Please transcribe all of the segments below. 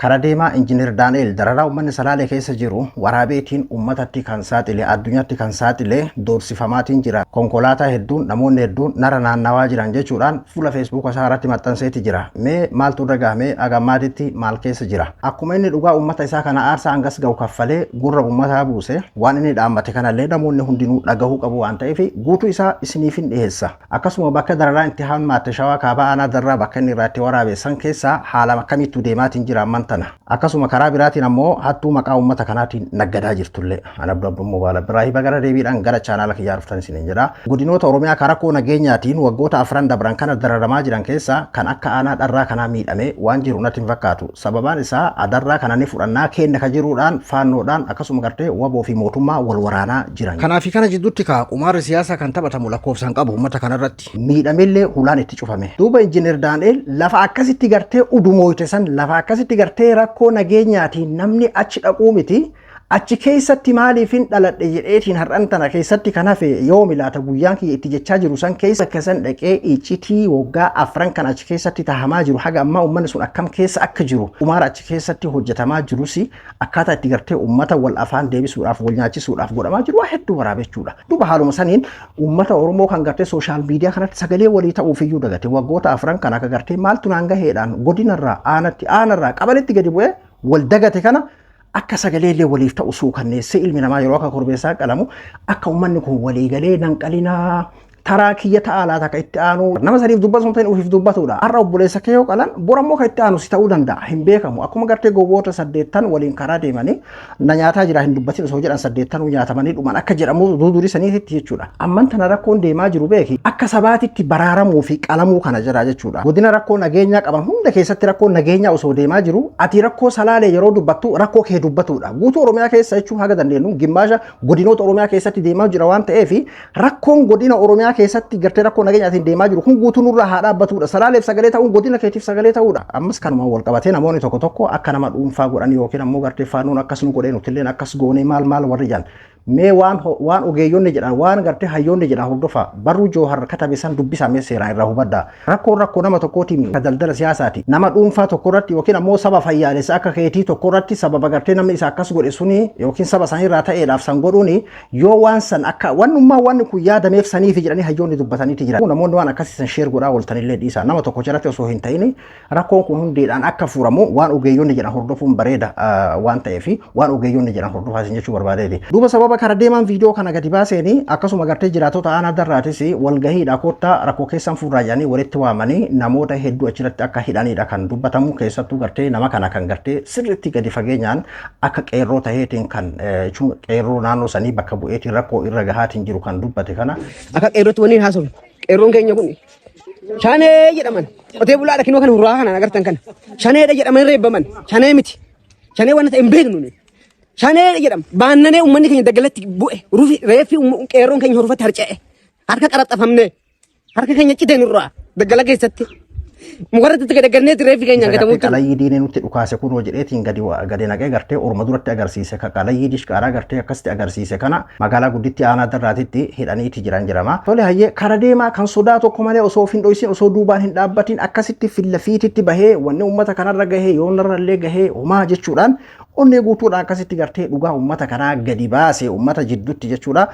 karaa deemaa Injiinar Daani'el dararaa uummanni Salaalee keessa jiru waraabeetiin uummatatti kan saaxile addunyaatti kan saaxile doorsifamaatiin jira. Konkolaataa hedduun namoonni hedduun nara naannawaa jiran jechuudhaan fuula Facebook isaa irratti maxxanseeti jira. Mee maaltu dhagahame agammaatitti maal keessa jira? Akkuma inni dhugaa uummata isaa kana aarsaa hangas ga'u kaffalee gurra uummataa buuse waan inni dhaammate kanallee namoonni hundinuu dhagahuu qabu waan ta'eef guutuu isaa isiniif hin dhiyeessa. Akkasuma bakka dararaa itti hammaatte Shawaa Kaabaa Aanaa Darraa bakka inni irratti waraabeessan keessa haala akkamitti deemaatiin jira amantana. Akkasuma karaa biraatiin ammoo hattuu maqaa uummata kanaatiin naggadaa jirtullee. Ana Abduu Mubaala Ibrahim gara deebiidhaan gara chaanaala kiyyaa dhuftan isiniin jedha. Godinoota Oromiyaa karakoo nageenyaatiin waggoota afran dabran kana dararamaa jiran keessa kan akka aanaa Darraa kanaa miidhame waan jiru natti hin fakkaatu. Sababaan isaa Darraa kana ni fudhannaa kenna ka jiruudhaan faannoodhaan akkasuma gartee waboo fi mootummaa wal waraanaa jiran. Kanaafi kana jidduutti qumaarri siyaasaa kan taphatamu lakkoofsaan qabu uummata kanarratti miidhamellee hulaan itti cufame. Duuba Injiinar Daani'el lafa akkasitti gartee udumooyte san lafa akkasitti gartee rakkoo nageenyaatiin namni achi dhaquu miti. Achi keessatti maaliifin dhaladhe jedheetiin har'an tana keessatti kan hafe yoo milaata guyyaan kiyya itti jechaa jiru san keessa akkasan dhaqee iccitii waggaa afran kan achi keessatti tahamaa jiru haga ammaa uummanni sun akkam keessa akka jiru qumaara achi keessatti hojjetamaa jirus akkaataa itti gartee uummata wal afaan deebisuudhaaf wal nyaachisuudhaaf godhamaa jiru waa hedduu waraabechuudha. Duuba haaluma saniin uummata Oromoo kan gartee sooshaal miidiyaa kanatti sagalee walii ta'uufiyyuu dagate waggoota afran kan akka gartee maaltu naan gaheedhaan godinarraa aanarraa qabaletti gadi bu'ee wal dagate kana akka sagalee waliif ta'u suukanneessee ilmi namaa yeroo akka korbeessaa qalamu akka uummanni kun waliigalee nanqalinaa taraa kiyya ta'aa laata ka itti aanu nama sadiif dubbatu ta'in ufiif dubbatudha. Har'a obboleessa kee yoo qalan borammoo ka itti aanu si ta'uu danda'a hin beekamu. Akkuma gartee gowwoota 8 waliin karaa deemanii na nyaataa jira hin dubbatin osoo jedhan 8 nyaatamanii dhuman akka jedhamu duudurii saniitti jechuudha. Amman tana rakkoon deemaa jiru beeki akka sabaatitti baraaramuu fi qalamuu kana jira jechuudha. Godina rakkoo nageenyaa qaban hunda keessatti rakkoo nageenyaa osoo deemaa jiru ati rakkoo Salaalee yeroo dubbattu rakkoo kee dubbatudha. Guutuu Oromiyaa keessa jechuun haga dandeenyu gimmaasha godinoota Oromiyaa keessatti deemaa jira waan ta'eef rakkoon godina Oromiyaa keessatti gartee rakkoo nageenyaatiin deemaa jiru kun guutuu nurraa haa dhaabbatudha. Salaaleef sagalee ta'uun godina keetiif sagalee ta'udha. Ammas kanuma wal qabatee namoonni tokko tokko akka nama dhuunfaa godhan yookiin ammoo gartee faannoon akkas nu godhee nutilleen akkas goonee maal warri jedhan. Mee waan ogeeyyoonni jedhan waan gartee hayyoonni jedhan hordofa barruu Joohar katabe san dubbisamee seeraan irraa hubadda. Rakkoo nama tokkootiin daldala siyaasaati. Nama dhuunfaa tokko irratti yookiin ammoo saba fayyaalessa akka keetii tokko irratti sababa gartee namni isa akkas godhe suni yookiin saba san irraa ta'eedhaaf san godhuuni yoo waan san akka wannummaa waan kun yaadameef saniif jedhanii hayyoonni dubbataniiti jiran. Namoonni waan akkasii san sheer godhaa ooltanillee dhiisa. Nama tokko jalatti osoo hin ta'in rakkoon kun hundeedhaan akka furamu waan ogeeyyoonni jedhan hordofuun bareeda waan ta'eef waan ogeeyyoonni jedhan hordofaa jechuu barbaadeeti. Duuba sababa karaa deemaan viidiyoo kana gadi baaseeni akkasuma gartee jiraatota aanaa Darraatis walgahiidha kottaa rakkoo keessan furraa jedhanii walitti waamanii namoota hedduu achirratti akka hidhanidha kan dubbatamu keessattuu gartee nama kana kan gartee sirriitti gadi fageenyaan akka qeerroo taheetiin kan qeerroo naannoo sanii bakka bu'eetiin rakkoo irra gahaatiin jiru kan dubbate kana akka qeerrootti waliin haasofnu qeerroon keenya kun Shanee jedhaman qotee bulaadha kinoo kan hurraa kana agartan kana shaneedha jedhaman reebbaman shanee miti shanee waan ta'e hin beeknu Shanee jedhama baannanee uummanni keenya dagalatti bu'e rufi reefi qeerroon keenya horfatti harca'e harka qaraxxafamne harka keenya cite nurraa dagala keessatti mukarratti gadagalnee reefi keenya gadamuutti qalayyii diinee nutti dhukaase kunoo jedheetiin gadi naqee gartee orma duratti agarsiise ka qalayyii dishqaaraa gartee akkasitti agarsiise kana magaalaa gudditti aanaa Darraatitti hidhaniiti jiran jirama. Tole hayyee kara deemaa kan sodaa tokko malee osoo hin dho'isin osoo duubaan hin dhaabbatin akkasitti fillafiititti bahee wanni uummata kanarra gahee yoonarrallee gahee homaa jechuudhaan onnee guutuudhaan akkasitti gartee dhugaa uummata kanaa gadi baase uummata jidduutti jechuudha.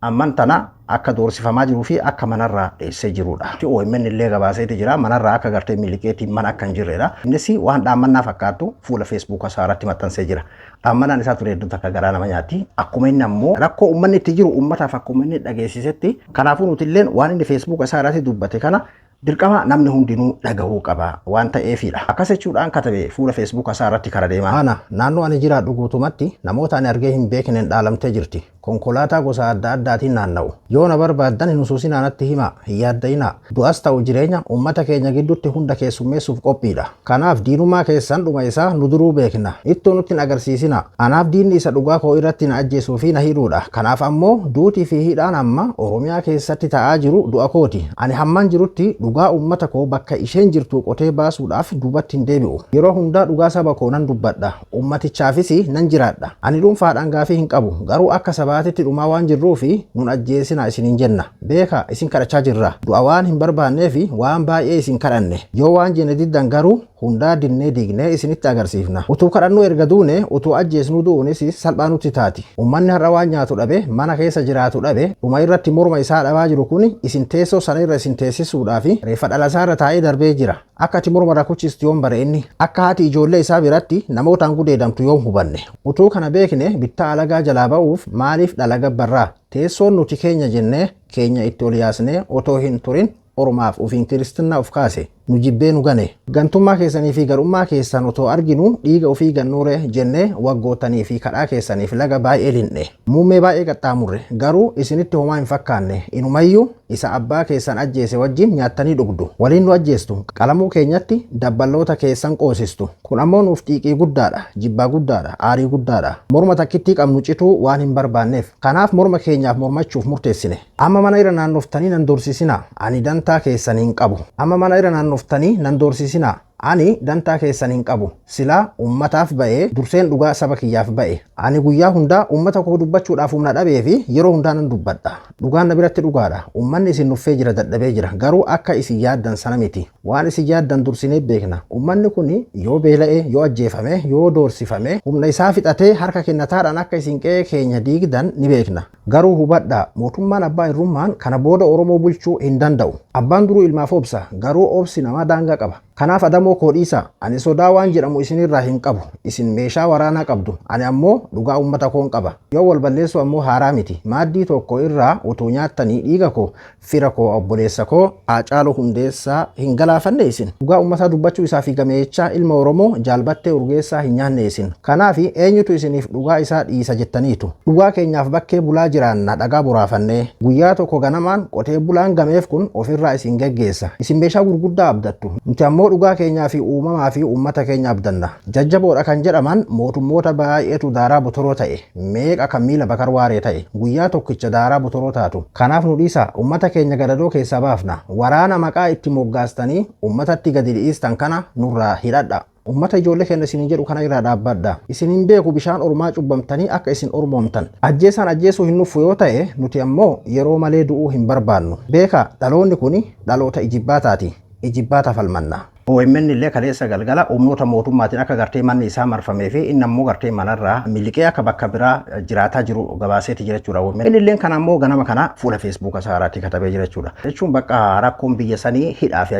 Amman tana akka doorsifamaa jiruu fi akka manarraa dheessee jirudha. OMN illee gabaaseeti jira manarraa akka gartee miliikeetiin mana akka hin jirredha. Innis waan dhaammannaa fakkaatu fuula Facebook isaa irratti maxxansee jira. Dhaammannaan isaa ture hedduu takka garaa nama nyaatti. Akkuma inni ammoo rakkoo uummanni itti jiru uummataaf akkuma inni dhageessisetti kanaafuu nuti illee waan inni Facebook isaa irratti dubbate kana dirqama namni hundinuu dhagahuu qaba waan ta'eefidha. Akkas jechuudhaan katabe fuula Facebook isaa irratti kara deemaa. Ana naannoo ani jiraadhu guutumatti namoota ani argee hin beekneen dhaalamtee jirti. Konkolaataa gosa adda addaatiin naanna'u. Yoo na barbaaddan hin usuusin anatti hima hin yaadda'ina. Du'as ta'u jireenya uummata keenya gidduutti hunda keessummeessuuf qophiidha. Kanaaf diinummaa keessan dhuma isaa nu duruu beekna. Ittoo nutti hin agarsiisina. Anaaf diinni isa dhugaa koo irratti na ajjeesuu fi na hidhuudha. Kanaaf ammoo duutii fi hidhaan amma Oromiyaa keessatti ta'aa jiru du'a kooti. Ani hamman jirutti dhugaa uummata koo bakka isheen jirtu qotee baasuudhaaf duubatti hin deebi'u. Yeroo hundaa dhugaa saba koo nan dubbadha. Ummatichaafis nan jiraadha. Ani dhuunfaadhaan gaafii hin qabu. Garuu akka sabaatitti dhumaa waan jirruufi nun ajjeesina isiniin jenna. Beeka isin kadhachaa jirra. Du'a waan hin barbaannee fi waan baay'ee isin kadhanne. Yoo waan jenne diddan garuu hundaa dinnee diignee isinitti agarsiifna. Utuu kadhannuu erga duune utuu ajjeesnuu du'uunis salphaa nutti taati. Uummanni har'a waan nyaatu dhabe mana keessa jiraatu dhabe dhuma irratti morma isaa dhabaa jiru kun isin teessoo sana irra isin teessisuudhaaf reeffa dhalasaa irra taa'ee darbee jira. Akka ati morma rakuchistu yoom bare inni akka haati ijoollee isaa biratti namootaan gudeedamtu yoom hubanne. Utuu kana beekne bittaa alagaa jalaa ba'uuf maaliif dhala gabbarraa teessoon nuti keenya jennee keenya itti ol yaasnee otoo hin turin ormaaf ufiin kiristinaa of kaase nu jibbee nu gane. Gantummaa keessanii fi garummaa keessan otoo arginu dhiiga ofii gannuure jennee waggootanii fi kadhaa keessaniif laga baay'ee linne. Muummee baay'ee qaxxaamurre garuu isinitti homaa hin fakkaanne. Inumayyuu isa abbaa keessan ajjeese wajjin nyaattanii dhugdu. Waliin nu ajjeestu. Qalamuu keenyatti dabballoota keessan qoosistu. Kun ammoo nuuf xiiqii guddaadha, jibbaa guddaadha, aarii guddaadha. Morma takkittii qabnu cituu waan hin barbaanneef. Kanaaf morma keenyaaf mormachuuf murteessine. Amma mana irra naannoftanii nan dorsisinaa. Ani dantaa keessan hin qabu. Amma mana irra naannoftanii nan dorsisinaa. Ani dantaa keessan hin qabu. Silaa ummataaf ba'ee durseen dhugaa saba kiyyaaf ba'e. Ani guyyaa hundaa ummata koo dubbachuudhaaf humna dhabee fi yeroo hundaa nan dubbadha. Dhugaan na biratti dhugaadha. Ummanni isin nuffee jira dadhabee jira. Garuu akka isin yaaddan sana miti. Waan isin yaaddan dursinee beekna. Ummanni kun yoo beela'ee, yoo ajjeefame, yoo doorsifame, humna isaa fixatee harka kennataadhaan akka isin qe'ee keenya diigdan ni beekna. Garuu hubadhaa mootummaan abbaa irrummaan kana booda Oromoo bulchuu hin danda'u. Abbaan duruu ilmaaf obsa. Garuu obsi namaa daangaa qaba. Kanaaf adamoo koo dhiisa. Ani sodaa waan jedhamu isinirraa hin qabu. Isin meeshaa waraanaa qabdu. Ani ammoo dhugaa uummata koon qaba. Yoo wal balleessu ammoo haaraa miti. Maaddii tokko irraa utuu nyaattanii dhiiga koo, fira koo, obboleessa koo, Haacaaluu Hundeessaa hin galaafanne isin. Dhugaa uummataa dubbachuu isaa fi gameechaa ilma Oromoo jaalbattee urgeessaa hin nyaanne isin. Kanaaf eenyutu isiniif dhugaa isaa dhiisa jettaniitu. Dhugaa keenyaaf bakkee bulaa jiraanna dhagaa boraafanne. Guyyaa tokko ganamaan qotee bulaan gameef kun ofirraa isin geggeessa. Isin meeshaa gurguddaa abdattu. Nuti ammoo dhugaa keenyaa fi uumamaa fi uummata keenya abdanna. Jajjaboodha kan jedhaman mootummoota baay'eetu daaraa botoroo ta'e. Meeqa kan miila bakar waaree ta'e. Guyyaa tokkicha daaraa botoroo taatu. Kanaaf nu dhiisa uummata keenya gadadoo keessaa baafna. Waraana maqaa itti moggaastanii uummatatti gadi dhiistan kana nurraa hidhadha. Ummata ijoollee keenya isin jedhu kana irraa dhaabbadha. Isin hin beeku bishaan ormaa cubbamtanii akka isin ormoomtan. Ajjeesaan ajjeesuu hin nuffu yoo ta'e nuti ammoo yeroo malee du'uu hin barbaannu. Beeka dhaloonni kun dhaloota ijibbaataati. Ijibbaata falmanna. OMN illee kaleessa galgala humnoota mootummaatiin akka gartee manni isaa marfamee fi inni ammoo gartee manarraa miliqee akka bakka biraa jiraataa jiru gabaaseeti jira jechuudha. OMN illee kana ammoo ganama kana fuula Facebook isaarratti katabee jira jechuudha. Jechuun bakka rakkoon biyya sanii hidhaa fi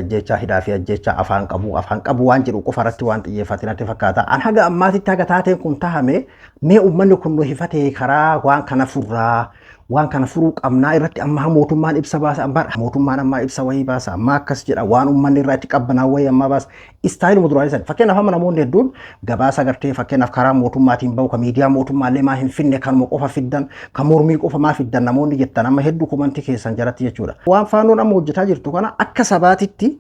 ajjechaa afaan qabu waan jedhu qofa irratti waan xiyyeeffatinatti fakkaata. An haga ammaatitti haga taateen kun tahame mee uummanni kun nu hifatee karaa waan kana furraa waan kana furuu qabnaa irratti amma mootummaan ibsa baasa mootummaan amma ibsa wayii baasa amma akkas jedha waan uummanni irratti qabbanaa wayii amma baasa istaayil muduraalee san fakkeenyaaf amma namoonni hedduun gabaasa gartee fakkeenyaaf karaa mootummaatiin bahu kan miidiyaa mootummaallee maa hin finne kanuma qofa fiddan kan mormii qofa maa fiddan namoonni jettan amma hedduu komantii keessan jalatti jechuudha. Waan faanoon amma hojjetaa jirtu kana akka sabaatitti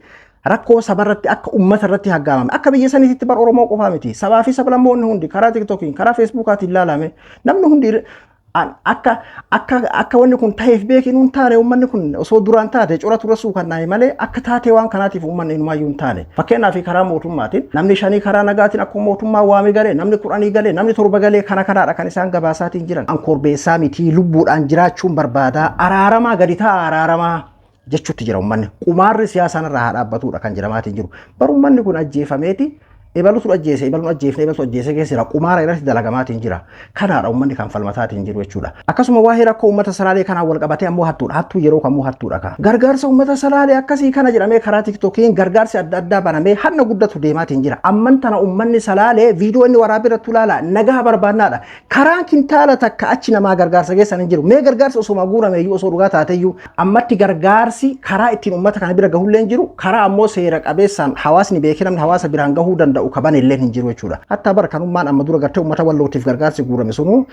rakkoo sabarratti akka ummata irratti haggaamame akka biyya saniitti bar Oromoo qofaa miti sabaa fi sablammoonni hundi karaa TikTokiin karaa Facebookaatiin ilaalame namni hundi akka wanni kun ta'eef beekinuun taane uummanni kun osoo duraan taate cora turasuu kan naa'e malee akka taate waan kanaatiif uummanni inumaayyuu hin taane. Fakkeenyaaf karaa mootummaatiin namni 5 karaa nagaatiin akkuma mootummaa waamee galee namni 10 galee namni 7 galee kana kanaadha kan isaan gabaasaatiin jiran. An korbeessaa miti lubbuudhaan jiraachuun barbaadaa araaramaa gadi ta'a araaramaa jechuutti jira uummanni. Qumaarri siyaasaan irraa haa dhaabbatudha kan jedhamaatiin jiru. Bar uummanni kun ajjeefameeti. Ebalutu ajjeese ebaluun ajjeefne ebalutu ajjeese keessira qumaara irratti dalagamaatiin jira. Kanaadha uummanni kan falmataatiin jiru jechuudha. Akkasuma waa'ee rakkoo uummata salaalee kanaan wal qabatee ammoo hattuudha. Hattuu yeroo kamuu hattuudha ka. Gargaarsa uummata salaalee akkasii kana jedhamee karaa TikTokiin gargaarsi adda addaa banamee hanna guddatu deemaatiin jira. Amman tana uummanni salaalee viidiyoo inni waraabee irratti ilaala nagaa barbaannaadha. Karaan kintaala takka achi namaa gargaarsa geessan hin jiru. Mee gargaarsa osoo guurame iyyuu osoo dhugaa taateyyuu ammatti gargaarsi karaa ittiin uummata kana bira gahullee hin jiru. Karaa ammoo seera qabeessaan hawaasni beekee namni hawaasa biraan gahuu danda'u kaban illee hin jiru jechuudha. Hatta barkanummaan amma dura gartee uummata wallootiif gargaarsi guurame sunu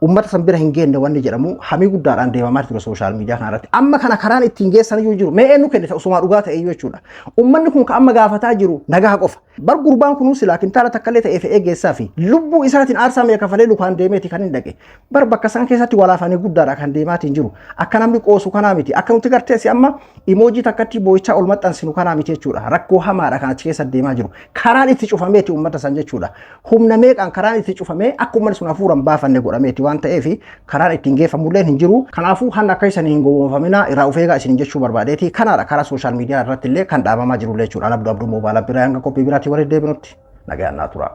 ummata san bira hin geenne wanni jedhamu hamii guddaadhaan deemamaa ture sooshaal miidiyaa kanarratti. Amma kana karaan ittiin geessan iyyuu jiru. Mee eenyu kenne osuma dhugaa ta'e iyyuu jechuudha. Uummanni kun amma gaafataa jiru nagaa qofa. Bar gurbaan kun silaa kintaala takkallee ta'ee fe'ee geessaa fi lubbuu isaatiin aarsaa mee kafalee lukaan deemeeti kan hin dhaqe. Bar bakka san keessatti walaafanii guddaadha kan deemaatiin jiru. Akka namni qoosu kanaa miti. Akka nuti garteessi amma imoojii takkatti boo'ichaa ol maxxansinu kanaa miti jechuudha. Rakkoo hamaadha kan achi keessa deemaa jiru. Karaan itti cufameeti uummata san jechuudha. Humna meeqaan karaan itti cufamee akka uummanni sun hafuuran baafanne godhameeti waan ta'eef karaan ittiin geeffamullee hin jiru. Kanaafuu hanna akka isin hin gowwoomfamina irraa of eegaa isin jechuu barbaadeeti. Kanaadha karaa sooshaal miidiyaa irratti illee kan dhaabamaa jiru jechuudha. Abduu Abduu moobaala biraa hanga qophii biraatti walitti deebinutti nagaan naa tura.